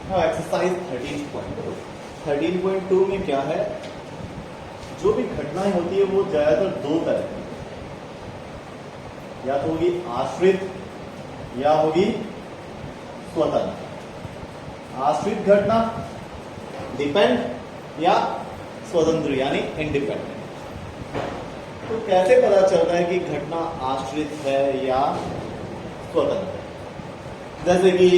हाँ, एक्सरसाइज 13.2। 13.2 में क्या है, जो भी घटनाएं होती है वो ज्यादातर दो तरह की, या तो होगी आश्रित या होगी स्वतंत्र। आश्रित घटना डिपेंड या स्वतंत्र यानी इंडिपेंडेंट। तो कैसे पता चलता है कि घटना आश्रित है या स्वतंत्र? जैसे कि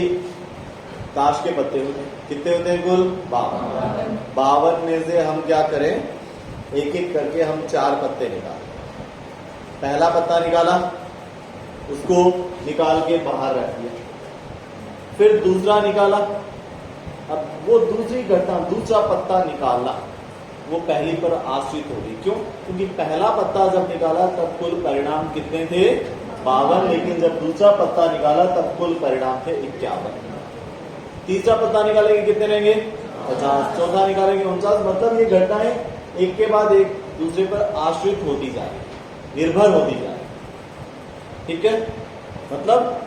ताश के पत्ते होते हैं, कितने होते हैं कुल? 52। 52 में से हम क्या करें, एक एक करके हम 4 पत्ते निकालें। पहला पत्ता निकाला, उसको निकाल के बाहर रख दिया। फिर दूसरा निकाला, अब वो दूसरी घटना, दूसरा पत्ता निकालना, वो पहली पर आश्रित होगी। क्यों? क्योंकि पहला पत्ता जब निकाला तब कुल परिणाम कितने थे? 52। लेकिन जब दूसरा पत्ता निकाला तब कुल परिणाम थे 51। तीसरा पत्ता निकालेंगे कितने रहेंगे? 50। चौथा निकालेंगे 49। मतलब ये घटनाएं एक के बाद एक दूसरे पर आश्रित होती जा रही, निर्भर होती जा रही। ठीक है, मतलब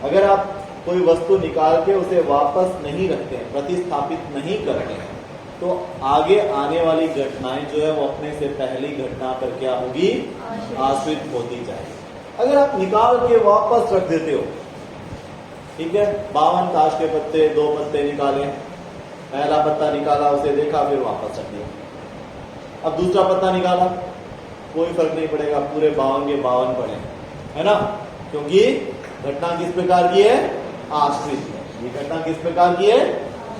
अगर आप कोई वस्तु निकाल के उसे वापस नहीं रखते हैं, प्रतिस्थापित नहीं करते हैं, तो आगे आने वाली घटनाएं जो है वो अपने से पहली घटना पर क्या होगी? आश्रित होती जाएगी। अगर आप निकाल के वापस रख देते हो, ठीक है, 52 ताश के पत्ते, 2 पत्ते निकाले, पहला पत्ता निकाला, उसे देखा, फिर वापस रख दिया। अब दूसरा पत्ता निकाला, कोई फर्क नहीं पड़ेगा, पूरे 52 के 52 पड़े, है ना? क्योंकि घटना किस प्रकार की है? आश्रित है। ये घटना किस प्रकार की है?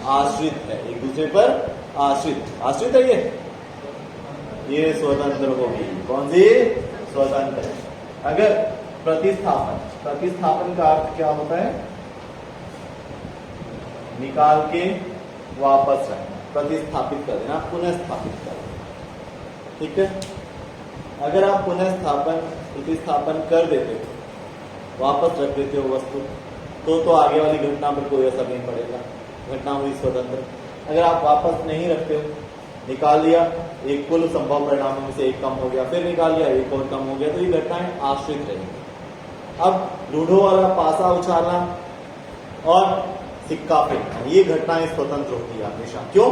आश्रित है, एक दूसरे पर आश्रित। आश्रित है ये स्वतंत्र होगी। कौन सी? स्वतंत्र। अगर प्रतिस्थापन, प्रतिस्थापन का अर्थ क्या होता है? निकाल के वापस रखना, प्रतिस्थापित कर देना, पुनः स्थापित कर देना। ठीक है, अगर आप पुनः स्थापन, प्रतिस्थापन कर देते हो, वापस रख देते हो वस्तु, तो आगे वाली घटना पर कोई असर नहीं पड़ेगा, घटना हुई स्वतंत्र। अगर आप वापस नहीं रखते हो, निकाल लिया, एक कुल संभव परिणामों में से एक कम हो गया, फिर निकाल लिया, एक और कम हो गया, तो ये घटनाएं आश्रित रहेंगी। अब लूडो वाला पासा उछालना और सिक्का फेंकना, ये घटनाएं स्वतंत्र होती है हमेशा। क्यों?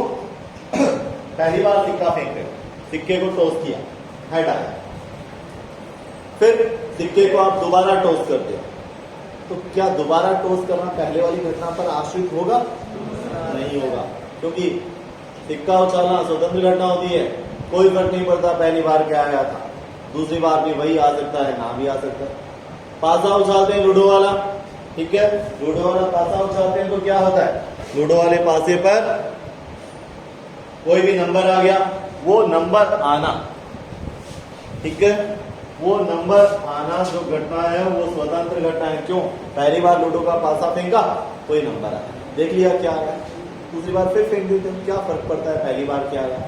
पहली बार सिक्का फेंक रहे हो, सिक्के को टॉस किया, हेड आया, फिर सिक्के को आप दोबारा टॉस करते हो, तो क्या दोबारा टॉस करना पहले वाली घटना पर आश्रित होगा? नहीं होगा, क्योंकि सिक्का उछालना स्वतंत्र घटना होती है, कोई फर्क नहीं पड़ता पहली बार क्या आया था, दूसरी बार भी वही आ सकता है, ना भी आ सकता है। पासा उछालते हैं लूडो वाला, ठीक है, लूडो वाला पासा उछालते हैं तो क्या होता है? लूडो वाले पासे पर कोई भी नंबर आ गया, वो नंबर आना, ठीक है, वो नंबर आना जो घटना है वो स्वतंत्र घटना है। क्यों? पहली बार लूडो का पासा फेंका, कोई नंबर आया, देख लिया क्या आया, दूसरी बार फिर फेंक देते हैं, क्या फर्क पड़ता है पहली बार क्या आया?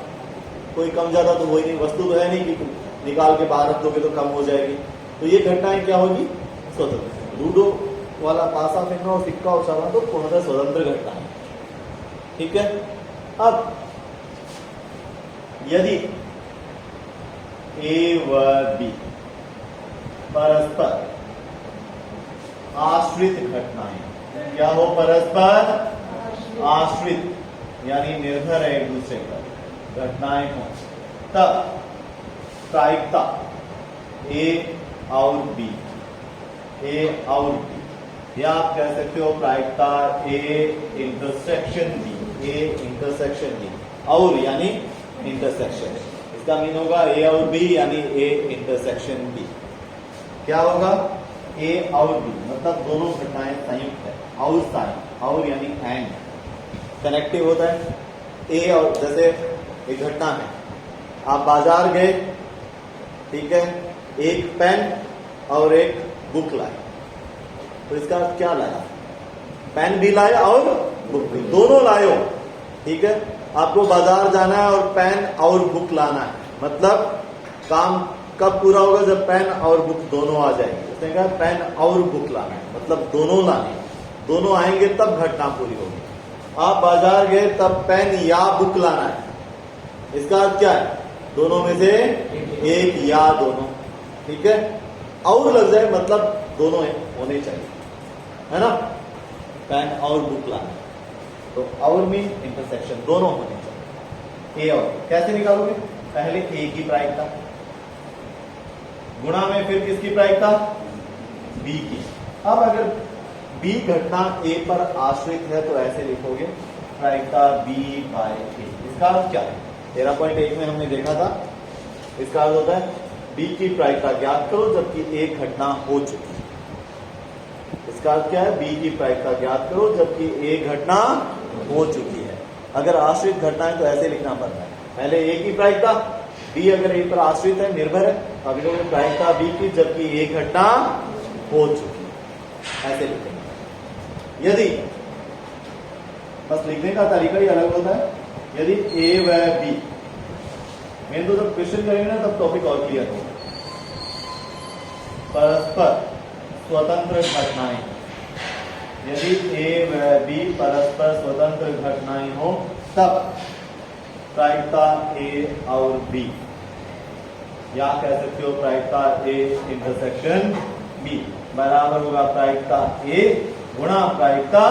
कोई कम ज्यादा तो हो ही नहीं, वस्तु तो है नहीं कि निकाल के बाहर रख दोगे तो कम हो जाएगी। तो ये घटनाएं क्या होगी? स्वतंत्र। लूडो वाला पासा फेंकना और सिक्का उछालना तो पूर्णतः स्वतंत्र घटना है। ठीक है, अब यदि ए व बी परस्पर आश्रित घटनाएं, क्या हो? परस्पर आश्रित यानी निर्भर है एक दूसरे पर घटनाएं हो, तब प्रायिकता ए और बी, ए और बी, या आप कह सकते हो प्रायिकता A intersection B, A intersection B, और यानी इंटरसेक्शन, इसका मीन होगा ए और बी यानी ए इंटरसेक्शन बी। क्या होगा? ए और बी मतलब दोनों घटनाएं संयुक्त है, और साइन, और यानी एंड कनेक्टिव होता है। ए और, जैसे एक घटना है, आप बाजार गए, ठीक है, एक पेन और एक बुक लाए, तो इसका अर्थ क्या लाया? पेन भी लाए और बुक भी, दोनों लाए हो, ठीक है। आपको बाजार जाना है और पेन और बुक लाना है, मतलब काम कब पूरा होगा? जब पेन और बुक दोनों आ जाएंगे। उसने कहा पेन और बुक लाना है, मतलब दोनों लाने, दोनों आएंगे तब घटना पूरी होगी। आप बाजार गए तब पेन या बुक लाना है, इसका अर्थ क्या है? दोनों में से एक या दोनों, ठीक है। और लग जाए मतलब दोनों होने चाहिए, है ना। पेन और बुक लाना, तो और मीन इंटरसेक्शन दोनों होने चाहिए, ए और बी। कैसे निकालोगे? पहले ए की प्रायिकता गुणा में फिर किसकी प्रायिकता? बी की। अब अगर बी घटना ए पर आश्रित है तो ऐसे लिखोगे प्रायिकता बी बाय ए। इसका अर्थ क्या है? 13.1 में हमने देखा था, इसका अर्थ होता है बी की प्रायिकता ज्ञात करो जबकि ए घटना हो चुकी है। इसका अर्थ क्या है? बी की प्रायिकता ज्ञात करो जबकि ए घटना हो चुकी है। अगर आश्रित घटना है तो ऐसे लिखना पड़ता है, पहले ए की प्रायिकता, बी अगर ए पर आश्रित है, निर्भर है, अभी लोग प्रायिकता बी की जबकि ए घटना हो चुकी है, ऐसे लिखेंगे। यदि बस लिखने का तरीका ही अलग होता है। यदि ए व बी, मेन तो जब क्वेश्चन करेंगे ना तब टॉपिक और क्लियर होगा। परस्पर स्वतंत्र घटनाएं, यदि ए व बी परस्पर स्वतंत्र घटनाएं हो तब प्रायिकता ए और बी, या कह सकते हो प्रायिकता ए इंटरसेक्शन बी बराबर होगा प्रायिकता ए गुणा प्रायिकता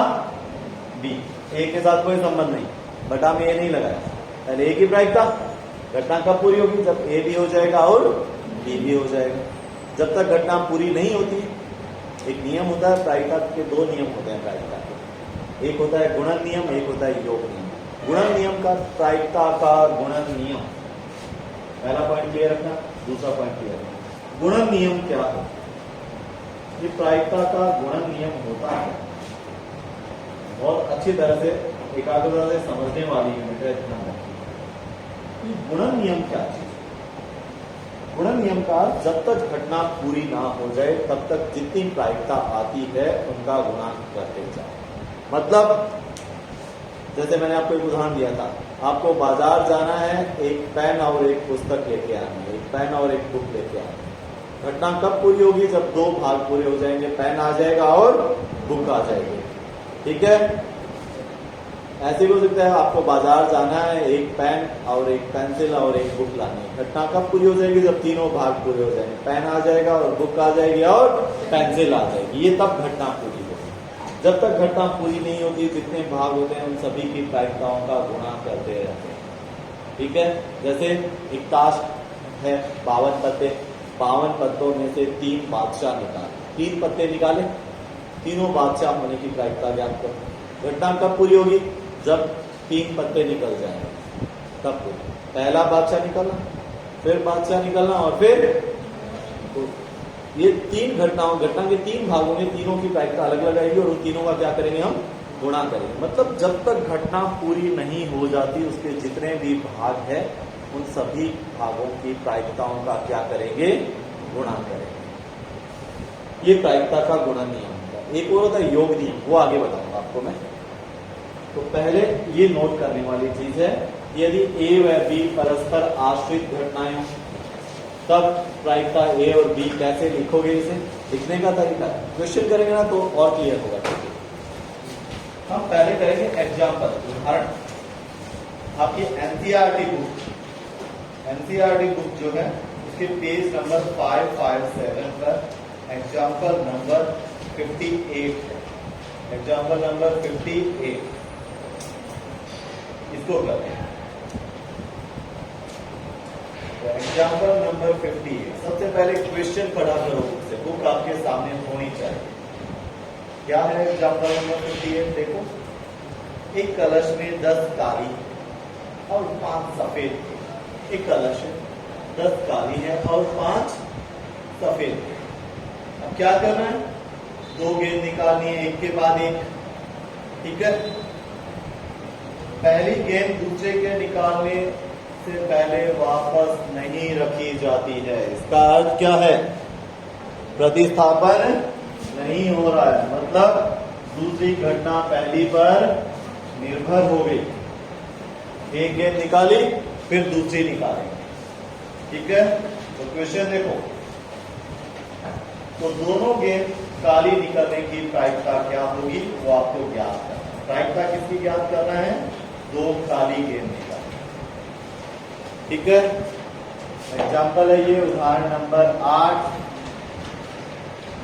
बी। ए के साथ कोई संबंध नहीं, बटा में ए नहीं लगाया। पहले ए की प्रायिकता घटना कब पूरी होगी? जब ए भी हो जाएगा और बी भी हो जाएगा। जब तक घटना पूरी नहीं होती, एक नियम होता है प्रायिकता के, दो नियम होते हैं प्रायिकता के, एक होता है गुणन नियम, एक होता है योग नियम। गुणन नियम का प्रायिकता का गुणन नियम, पहला पॉइंट क्लियर रखना, दूसरा पॉइंट क्लियर रखना। गुणन नियम क्या है? ये प्रायिकता का गुणन नियम होता है, बहुत अच्छी तरह से एकाग्रता से समझने वाली यूनिट है, ध्यान रखिए। गुणन नियम क्या चीज? गुणन नियम का जब तक घटना पूरी ना हो जाए तब तक जितनी प्रायिकता आती है उनका गुणांक करते जाओ। मतलब जैसे मैंने आपको एक उदाहरण दिया था, आपको बाजार जाना है, एक पेन और एक पुस्तक लेके आना है, एक पेन और एक बुक लेके आना है। घटना कब पूरी होगी? जब दो भाग पूरे हो जाएंगे, पेन आ जाएगा और बुक आ जाएगी। ठीक है, ऐसे भी हो सकता है आपको बाजार जाना है, एक पेन और एक पेंसिल और एक बुक लानी है। घटना कब पूरी हो जाएगी? जब तीनों भाग पूरे हो जाएंगे, पेन आ जाएगा और बुक आ जाएगी और पेंसिल आ जाएगी, ये तब घटना पूरी होगी। जब तक घटना पूरी नहीं होती, जितने भाग होते हैं उन सभी की प्रायिकताओं का गुणा करते रहते हैं। ठीक है, जैसे एक ताश है, 52 पत्ते, 52 पत्तों में से 3 बादशाह निकाले, 3 पत्ते निकाले, तीनों बादशाह होने की प्रायिकता ज्ञात करो। घटना कब पूरी होगी? जब 3 पत्ते निकल जाएंगे, तब पूरी। पहला बादशाह निकलना, फिर बादशाह निकलना और फिर तो ये 3 घटनाओं, घटना के 3 भागों में तीनों की प्रायिकता अलग अलग आएगी और उन तीनों का क्या करेंगे? हम गुणा करेंगे। मतलब जब तक घटना पूरी नहीं हो जाती, उसके जितने भी भाग है उन सभी भागों की प्रायिकताओं का क्या करेंगे? गुणा करेंगे। ये प्रायिकता का गुणन नियम होता है। एक और होता है योग नियम, वो आगे बताऊंगा आपको मैं। तो पहले ये नोट करने वाली चीज है, यदि ए व बी परस्पर आश्रित घटनाएं हो तब प्रायिकता ए और बी कैसे लिखोगे? इसे लिखने का तरीका क्वेश्चन करेंगे ना तो और क्लियर होगा। हम पहले करेंगे एग्जाम्पल, उदाहरण। आपकी एनसीईआरटी बुक जो है उसके पेज नंबर 557 पर एग्जाम्पल नंबर 58 है। एग्जाम्पल नंबर 58 इसको करते हैं। एग्जाम्पल नंबर 58, सबसे पहले क्वेश्चन पढ़ा करो बुक से, बुक आपके सामने होनी चाहिए। क्या है एग्जाम्पल नंबर 58? देखो, एक कलश में 10 काली और 5 सफेद। एक कलश है, 10 काली है और 5 सफेद। अब क्या करना है? 2 गेंद निकालनी है, एक के बाद एक। ठीक है, पहली गेंद दूसरे के निकालने से पहले वापस नहीं रखी जाती है। इसका अर्थ क्या है? प्रतिस्थापन नहीं हो रहा है, मतलब दूसरी घटना पहली पर निर्भर हो गई। एक गेंद निकाली, फिर दूसरी निकालेंगे। ठीक है, तो क्वेश्चन देखो, तो दोनों गेंद काली निकलने की प्रायिकता क्या होगी वो आपको ज्ञात करना है। प्रायिकता किसकी ज्ञात करना है? 2 काली गेंद निकालनी। ठीक है, एग्जाम्पल है ये, उदाहरण नंबर 8।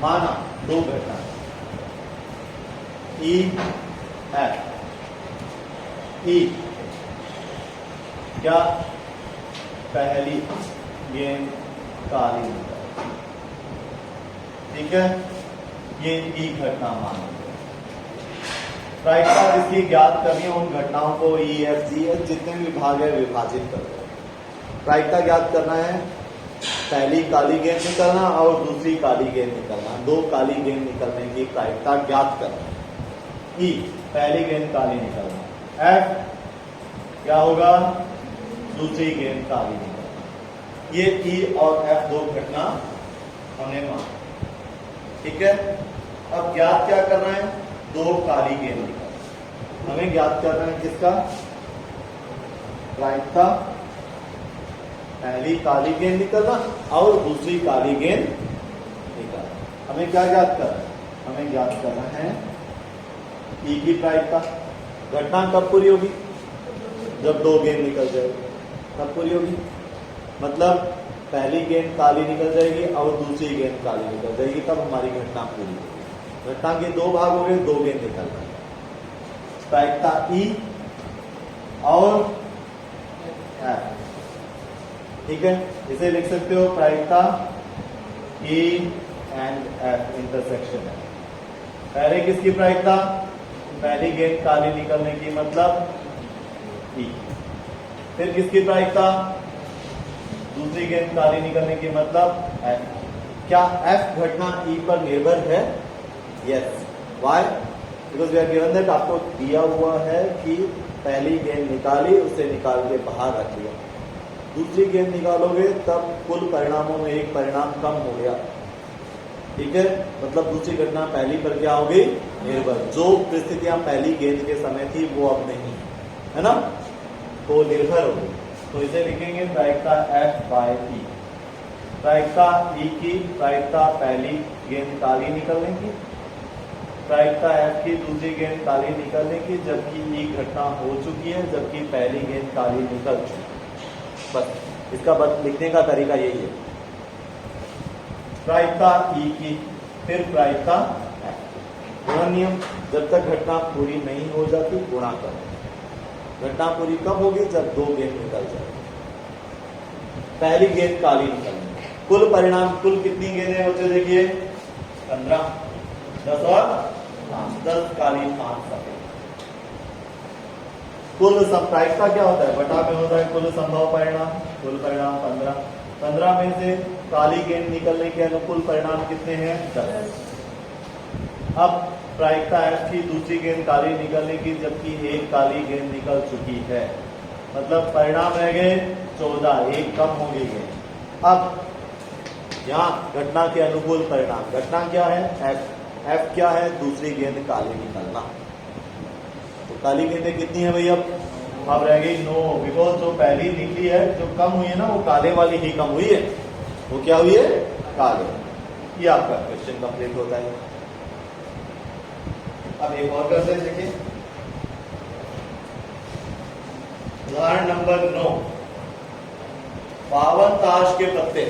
माना 2 घटना E F, ई क्या पहली गेंद काली निकल, ठीक है, ये ई घटना मान लो। प्रायिकता जिसकी ज्ञात करनी है उन घटनाओं को ई एफ जी एच जितने भी विभाग है विभाजित कर दो। प्रायिकता ज्ञात करना है, पहली काली गेंद निकलना और दूसरी काली गेंद निकलना, दो काली गेंद निकलने की प्रायिकता ज्ञात करना। ई पहली गेंद काली निकलना, एफ क्या होगा, दूसरी गेंद काली निकलना। ये ई और एफ दो घटना हमने माना, ठीक है। अब ज्ञात क्या करना है, दो काली गेंद निकलना। हमें ज्ञात करना है किसका, प्रायिकता पहली काली गेंद निकलना और दूसरी काली गेंद निकलना। हमें क्या ज्ञात करना है, हमें ज्ञात करना है ई की प्रायिकता। घटना कब पूरी होगी, जब दो गेंद निकल जाएगी, कब पूरी होगी, मतलब पहली गेंद काली निकल जाएगी और दूसरी गेंद काली निकल जाएगी, तब हमारी घटना पूरी होगी। घटना के दो भाग हो गए, दो गेंद निकल रही, प्रायिकता ई और एफ, ठीक है। इसे लिख सकते हो प्रायिकता ई एंड एफ इंटरसेक्शन है। पहले किसकी प्रायिकता, पहली गेंद काली निकलने की, मतलब ई। फिर किसकी प्रायिकता, दूसरी गेंद काली निकलने की, मतलब एफ। क्या एफ घटना ई पर निर्भर है, yes. Why, because we are given that, आपको दिया हुआ है कि पहली गेंद निकाली, उसे निकाल के बाहर रख लिया, दूसरी गेंद निकालोगे तब कुल परिणामों में एक परिणाम कम हो गया, ठीक है, मतलब दूसरी घटना पहली पर क्या होगी, निर्भर। जो परिस्थितियां पहली गेंद के समय थी वो अब नहीं है ना, तो निर्भर होगी। तो इसे लिखेंगे प्रायिकता एफ बाय ई। प्रायिकता ई की प्रायिकता पहली गेंद काली निकलने की, प्रायिकता एफ की दूसरी गेंद काली निकलने की, जबकि ई घटना हो चुकी है, जबकि पहली गेंद काली निकल चुकी है। बस इसका लिखने का तरीका यही है, प्रायिकता ई की फिर प्रायिकता एफ। गुणन नियम, जब तक घटना पूरी नहीं हो जाती गुणा करो। घटना पूरी कब होगी, जब दो गेंद निकल जाए, पहली गेंद काली निकलनी। कुल परिणाम, कुल कितनी गेंदें होते देखिए 15, 10 और 5, 10 काली 5 सफेद। कुल प्रायिकता क्या होता है, बटा में होता है कुल संभव परिणाम, कुल परिणाम 15, 15 में से काली गेंद निकलने के अनुकूल परिणाम कितने हैं, 10। अब प्रायिकता एफ की दूसरी गेंद काली निकलने की, जबकि एक काली गेंद निकल चुकी है, मतलब परिणाम रह गए 14, एक कम हो गई गेंद। अब यहाँ घटना के अनुकूल परिणाम, घटना क्या है एफ, एफ क्या है, दूसरी गेंद काली निकलना। तो काली गेंदें कितनी है भैया, अब रह गई 9, बिकॉज जो पहली निकली है, जो कम हुई है ना, वो काले वाली ही कम हुई है, वो क्या हुई है, काले। ये आपका क्वेश्चन कंप्लीट होता है। अब एक और करते हैं, देखिए उदाहरण नंबर 9, 52 ताश के पत्ते,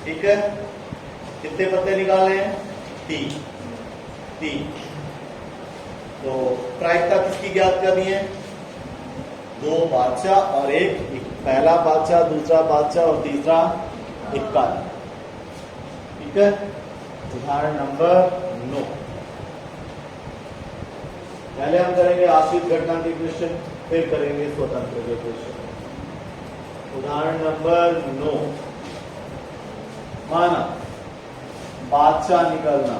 ठीक है, कितने पत्ते निकाले हैं, 3। तो प्रायिकता किसकी ज्ञात करनी है, दो बादशाह और एक, पहला बादशाह, दूसरा बादशाह और तीसरा इक्का, ठीक है। उदाहरण नंबर 9, पहले हम करेंगे आश्रित घटना के क्वेश्चन, फिर करेंगे स्वतंत्र के क्वेश्चन। उदाहरण नंबर 9, माना बादशाह निकलना,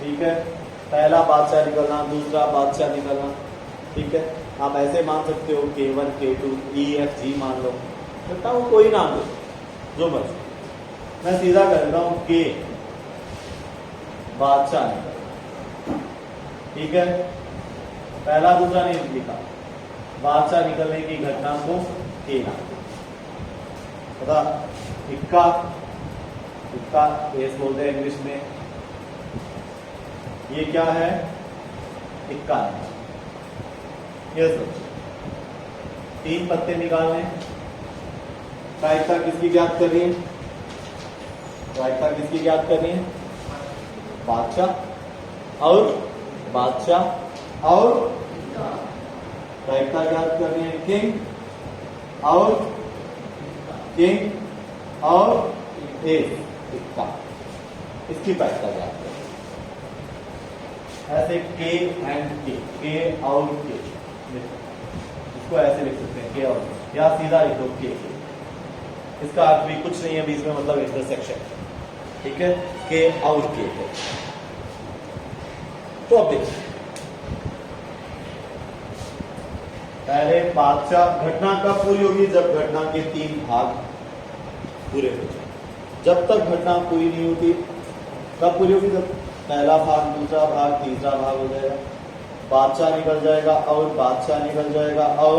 ठीक है, पहला बादशाह निकलना, दूसरा बादशाह निकलना, ठीक है। आप ऐसे मान सकते हो K1, K2, E, F, G मान लो, सकता हूँ कोई नाम दो, जो मर्जी। मैं सीधा करता हूँ K बादशाह निकलना, ठीक है, पहला दूसरा नहीं लिखा, बादशाह निकलने की घटना को K नाम पता। इक्का, इक्का एस बोलते हैं इंग्लिश में, ये क्या है, इक्का। ये सोच 3 पत्ते निकालने, प्रायिकता किसकी ज्ञात करनी है, प्रायिकता किसकी ज्ञात करनी है, बादशाह और बादशाह और प्रायिकता ज्ञात करनी है किंग और इक्का, इसकी प्रायिकता ज्ञात करनी ऐसे के एंड के और के, इसको ऐसे लिख सकते हैं के और के, या सीधा लिख दो के, इसका अर्थ भी कुछ नहीं है बीच में, मतलब इंटरसेक्शन, ठीक है, के और के है। तो अब देखिए पहले बादशाह घटना कब पूरी होगी, जब घटना के 3 भाग पूरे हो जाए। जब तक घटना पूरी नहीं होती कब पूरी होगी, जब पहला भाग, दूसरा भाग, तीसरा भाग हो जाएगा, बादशाह निकल जाएगा और बादशाह निकल जाएगा और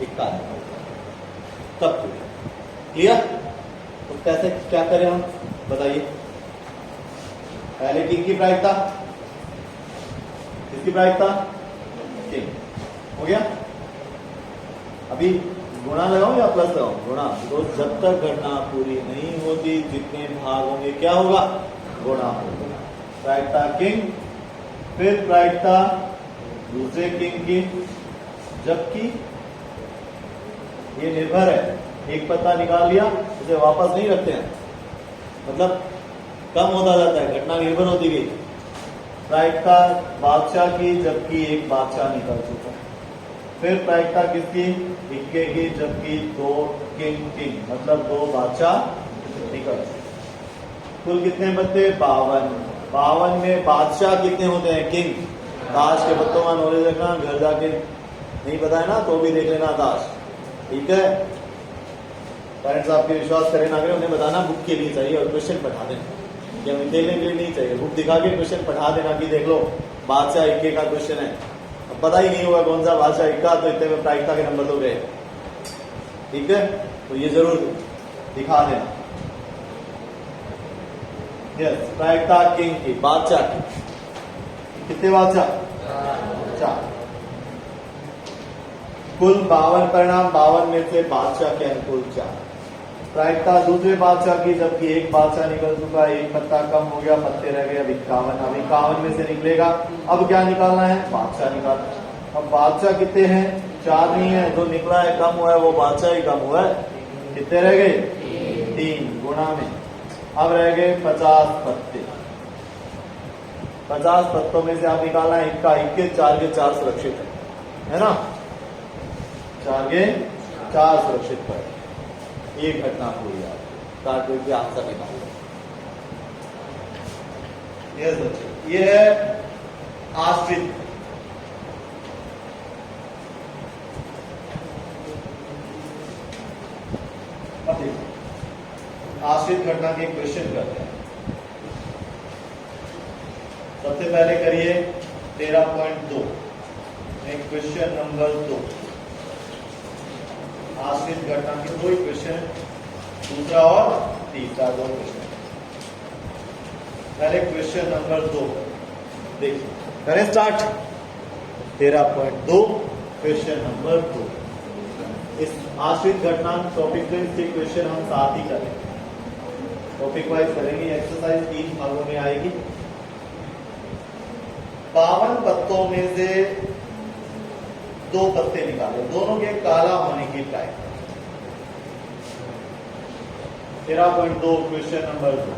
इक्का निकल जाएगा, तब पूरी। क्लियर? तो कैसे क्या करें हम बताइए। पहले किंग की प्रायिकता, किसकी प्रायिकता, किंग हो गया। अभी गुणा लगाऊं या प्लस लगाऊं, गुणा, तो जब तक घटना पूरी नहीं होती जितने भाग होंगे क्या होगा, गुणा होगा। प्रायिकता किंग, फिर प्रायिकता दूसरे किंग की, जबकि ये निर्भर है, एक पत्ता निकाल लिया उसे वापस नहीं रखते हैं, मतलब कम होता जाता है, घटना निर्भर होती गई। प्रायिकता बादशाह की, जबकि एक बादशाह निकल चुका। फिर प्रायिकता किसकी, इक्के की, जबकि 2 किंग, मतलब 2 बादशाह निकल चुके। कुल कितने पत्ते, 52। 52 में बादशाह कितने होते हैं, किंग। ताश के पत्तों का नॉलेज रखना, घर जाके नहीं पता है ना तो भी देख लेना ताश, ठीक है। पेरेंट्स आपके विश्वास करें ना करें, उन्हें बताना बुक के लिए चाहिए और क्वेश्चन पढ़ा देना, या हमें देखने के लिए नहीं चाहिए, बुक दिखा के क्वेश्चन पढ़ा देना कि देख लो बादशाह इक्के का क्वेश्चन है। अब पता ही नहीं होगा कौन सा बादशाह इक्का, तो इतने में प्रायिकता के नंबर तो गए, ठीक है। तो ये जरूर दिखा देना। यस, प्रायिकता किंग की, बादशाह की, कितने बादशाह, 4। कुल 52 परिणाम, 52 में से बादशाह के अनुकूल 4। प्रायिकता दूसरे बादशाह की, जबकि एक बादशाह निकल चुका, एक पत्ता कम हो गया, पत्ते रह गए अब 51। अब 51 में से निकलेगा, अब क्या निकालना है, बादशाह निकालना। अब बादशाह कितने हैं, 4 नहीं है, जो निकला है कम हुआ है वो बादशाह ही कम हुआ है। कितने रह गए, 3 गुणा में, अब रह गए 50 पत्ते। 50 पत्तों में से आप निकालना है इक्का, इक्के 4 के 4 सुरक्षित है ना, 4 के 4 सुरक्षित पड़े। ये घटना पूरी आपकी आंसर निकाल। यस बच्चे, ये है आश्रित। अब देखिए आश्रित घटना के क्वेश्चन करते हैं। सबसे पहले करिए 13.2 में क्वेश्चन नंबर 2, आश्रित घटना के 2 क्वेश्चन, दूसरा और तीसरा 2 क्वेश्चन। पहले क्वेश्चन नंबर 2 देखिए, करें स्टार्ट। 13.2 question number 2। इस आश्रित घटना टॉपिक पे इसके क्वेश्चन हम साथ ही करेंगे, टॉपिक वाइज करेंगे। एक्सरसाइज 3 भागों में आएगी। 52 पत्तों में से 2 पत्ते निकाले, दोनों के काला होने की प्रायिकता। 13.2 क्वेश्चन नंबर 2।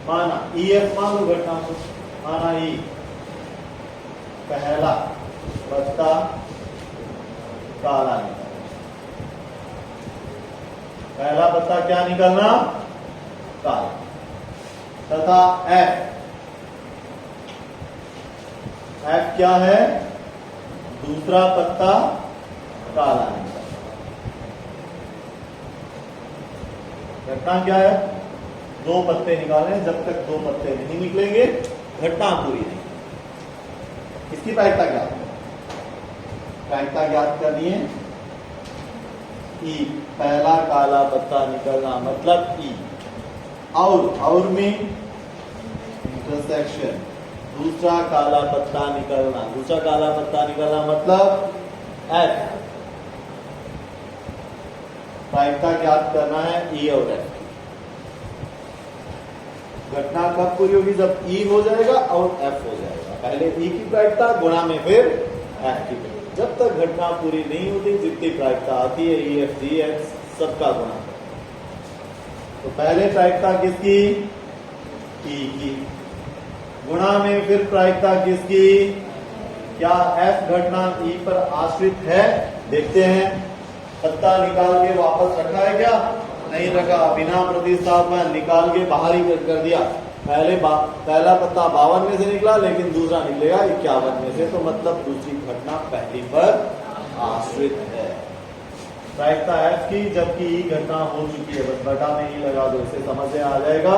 माना EF मान लो घटना को, माना E पहला पत्ता काला निकला, पहला पत्ता क्या निकलना, काला, तथा F क्या है, दूसरा पत्ता काला निकला। घटना क्या है, 2 पत्ते निकालें, जब तक 2 पत्ते नहीं निकलेंगे घटना पूरी नहीं। इसकी प्रायिकता ज्ञात है, प्रायिकता ज्ञात करनी है। ई पहला काला पत्ता निकलना मतलब ई, और में इंटरसेक्शन, दूसरा काला पत्ता निकलना, दूसरा काला पत्ता निकलना मतलब एफ। प्रायिकता ज्ञात करना है ई और एफ। घटना कब पूरी होगी, जब ई हो जाएगा और एफ हो जाएगा। पहले ई की प्रायिकता गुणा में फिर एफ की प्रायिकता। जब तक घटना पूरी नहीं होती जितनी प्रायिकता आती है ई एफ जी एच सबका गुणा। तो पहले प्रायिकता किसकी? ई की, गुणा में फिर प्रायिकता किसकी? क्या एफ घटना ई पर आश्रित है? देखते हैं। पत्ता निकाल के वापस रखा है क्या? नहीं रखा, बिना प्रतिस्थापन निकाल के बाहर ही कर दिया। पहला पत्ता 52 में से निकला, लेकिन दूसरा निकलेगा 51 में से, तो मतलब दूसरी घटना पहली पर आश्रित है। प्रायिकता एफ की, जबकि ई घटना हो चुकी है, बस बटा में ही लगा दो, इससे समझ में आ जाएगा।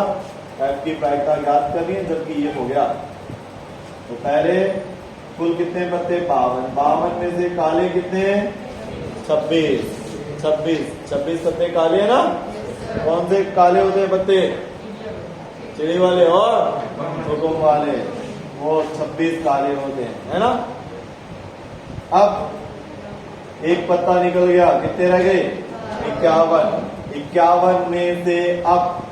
एफ की प्रायिकता ज्ञात करनी है, जबकि ये हो गया। तो पहले कुल कितने पत्ते? 52, 52 में से काले कितने? 26 पत्ते काले है ना। कौन से काले होते हैं पत्ते? चिड़ी वाले और हुकुम वाले, वो 26 काले होते हैं, है ना। अब एक पत्ता निकल गया, कितने रह गए? 51 में से अब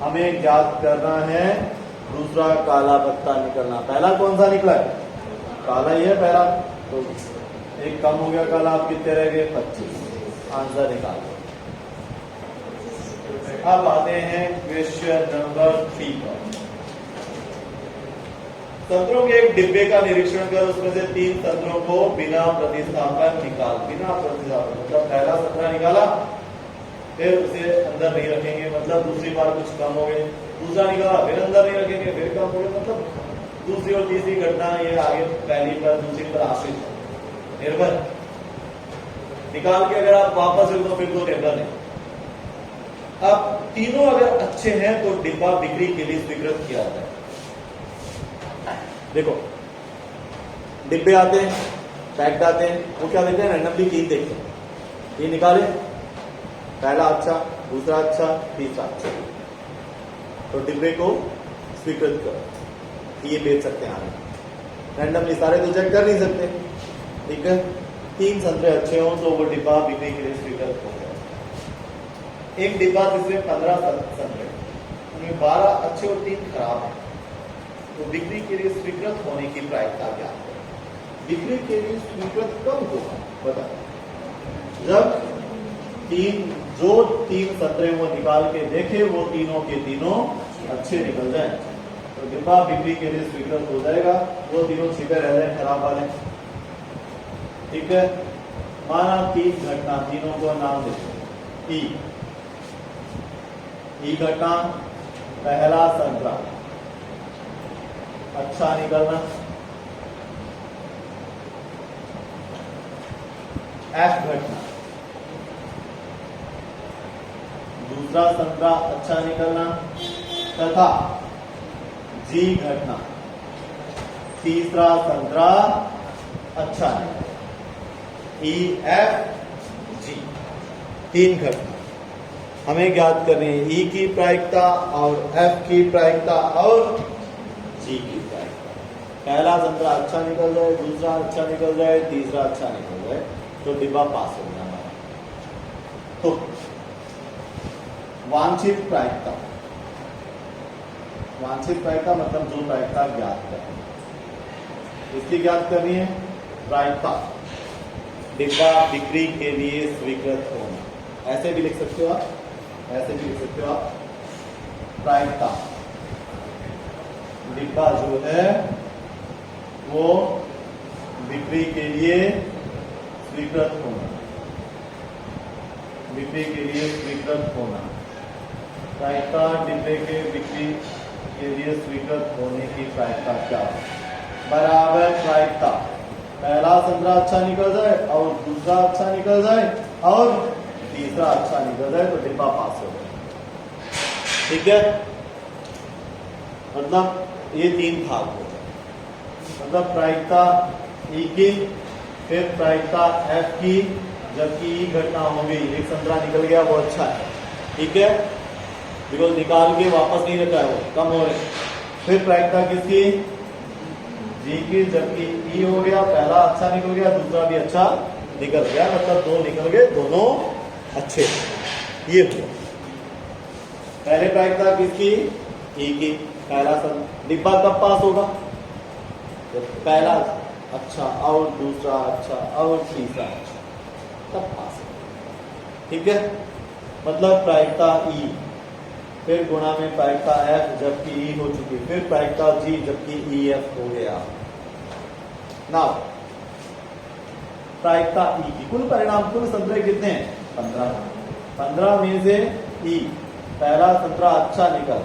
हमें ज्ञात करना है दूसरा काला पत्ता निकलना। पहला कौन सा निकला है? काला ही है पहला, तो एक कम हो गया काला, अब कितने रह गए? 25। आंसर निकाल दो। अब आते हैं क्वेश्चन नंबर 3 पर। तंत्रों के एक डिब्बे का निरीक्षण कर उसमें से 3 तंत्रों को बिना प्रतिस्थापन निकाल। बिना प्रतिस्थापन मतलब पहला तंत्र निकाला, फिर उसे अंदर नहीं रखेंगे, मतलब दूसरी बार कुछ कम हो गए। दूसरा निकाला, फिर अंदर नहीं रखेंगे, फिर कम हो गए, मतलब दूसरी और तीसरी घटना ये आगे पहली पर दूसरी पर आश्रित निर्भर। निकाल के अगर आप वापस रख दो फिर तो निर्भर नहीं। अब तीनों अगर अच्छे हैं तो डिब्बा बिक्री के लिए स्वीकृत किया जाता है। देखो डिब्बे आते हैं, पैक्ड आते हैं, वो क्या देते हैं? रैंडमली 3 देखते हैं, ये निकाले, पहला अच्छा, दूसरा अच्छा, तीसरा अच्छा, तो डिब्बे को स्वीकृत करो, ये बेच सकते हैं आगे। रैंडमली सारे तो चेक कर नहीं सकते, ठीक है। 3 संतरे अच्छे हों तो वो डिब्बा बिक्री के लिए स्वीकृत हो गया। एक डिब्बा जिसमें 15 संतरे, उनमें 12 अच्छे और 3 खराब है, तो बिक्री के लिए स्वीकृत होने की प्रायिकता क्या है? बिक्री के लिए स्वीकृत कब होगा बता? जब 3 संतरे वो निकाल के देखे, वो तीनों के तीनों अच्छे निकल जाए, तो डिब्बा बिक्री के लिए स्वीकृत हो जाएगा। वो तीनों छिपे रह जाए खराब वाले, ठीक है। माना 3 घटना, तीनों को नाम देते हैं। ई घटना, पहला संतरा अच्छा निकलना, एफ घटना, दूसरा संतरा अच्छा निकलना, तथा जी घटना, तीसरा संतरा अच्छा निकलना। ई एफ जी 3 घटना हमें ज्ञात करनी है। ई की प्रायिकता और एफ की प्रायिकता और जी की प्रायिकता। पहला संतरा अच्छा निकल जाए, दूसरा अच्छा निकल जाए, तीसरा अच्छा निकल जाए, तो डिब्बा पास हो गया हमारा। तो वांछित प्रायिकता, वांछित प्रायिकता मतलब जो प्रायिकता ज्ञात करनी है, इसकी ज्ञात करनी है प्रायिकता डिब्बा बिक्री के लिए स्वीकृत होना। ऐसे भी लिख सकते हो आप, ऐसे भी लिख सकते हो आप, प्रायिकता डिब्बा जो है वो बिक्री के लिए स्वीकृत होना, बिक्री के लिए स्वीकृत होना। प्रायिकता डिब्बे के बिक्री के लिए स्वीकृत होने की प्रायिकता क्या है? बराबर प्रायिकता पहला संतरा अच्छा निकल जाए और दूसरा अच्छा निकल जाए और तीसरा अच्छा निकल जाए, तो डिब्बा पास हो जाए, ठीक है। मतलब ये 3 भाग हो जाए, मतलब प्रायिकता ई की, फिर प्रायिकता एफ की, जबकि ई घटना हो गई, एक संतरा निकल गया वो अच्छा है, ठीक है, बिकॉज निकाल के वापस नहीं रखा है, वो कम हो रहे। फिर प्रायिकता किसकी? जी की, जबकि ई हो गया, पहला अच्छा निकल गया, दूसरा भी अच्छा निकल गया, मतलब 2 निकल गए, दोनों अच्छे। ये हुआ पहले प्रायिकता किसकी? ई की। पहला डिब्बा कब पास होगा? जब पहला अच्छा और दूसरा अच्छा और तीसरा अच्छा, तब पास है। ठीक है, मतलब प्रायिकता ई, फिर गुणा में प्रायिकता एफ जबकि ई हो चुकी, फिर प्रायिकता जी जबकि ई एफ हो गया। नाउ प्रायिकता ई की कुल परिणाम, कुल संतरे कितने हैं? 15। 15 में से ई पहला संतरा अच्छा निकला,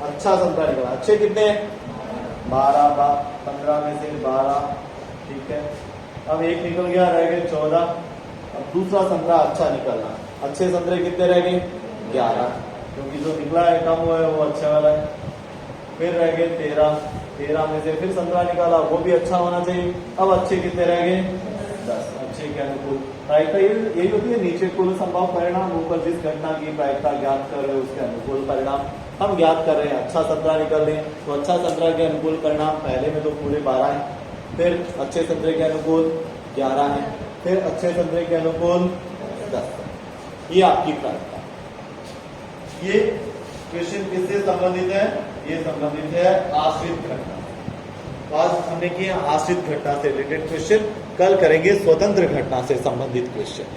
अच्छा संतरा निकला। अच्छे कितने? 12। 15 में से 12। ठीक है, अब एक निकल गया, रह गए 14। अब दूसरा संतरा अच्छा निकलना, अच्छे संतरे कितने रह गए? 11, क्योंकि जो निकला है कम हुआ है वो अच्छा वाला है। फिर रह गए 13। 13 में से फिर संतरा निकाला, वो भी अच्छा होना चाहिए। अब अच्छे कितने रह गए? 10। अच्छे के अनुकूल प्रायिकता यही होती है, नीचे कुल संभव परिणाम, ऊपर जिस घटना की प्रायिकता ज्ञात कर रहे हो उसके अनुकूल परिणाम हम ज्ञात कर रहे हैं। अच्छा संतरा निकल रहे हैं तो अच्छा संतरा के अनुकूल परिणाम पहले में तो पूरे 12 है, फिर अच्छे संतरे के अनुकूल 11 है, फिर अच्छे संतरे के अनुकूल 10। ये आपकी प्रायिकता। ये क्वेश्चन किससे संबंधित है? ये संबंधित है आश्रित घटना। तो आज हमने किया आश्रित घटना से रिलेटेड क्वेश्चन, कल करेंगे स्वतंत्र घटना से संबंधित क्वेश्चन।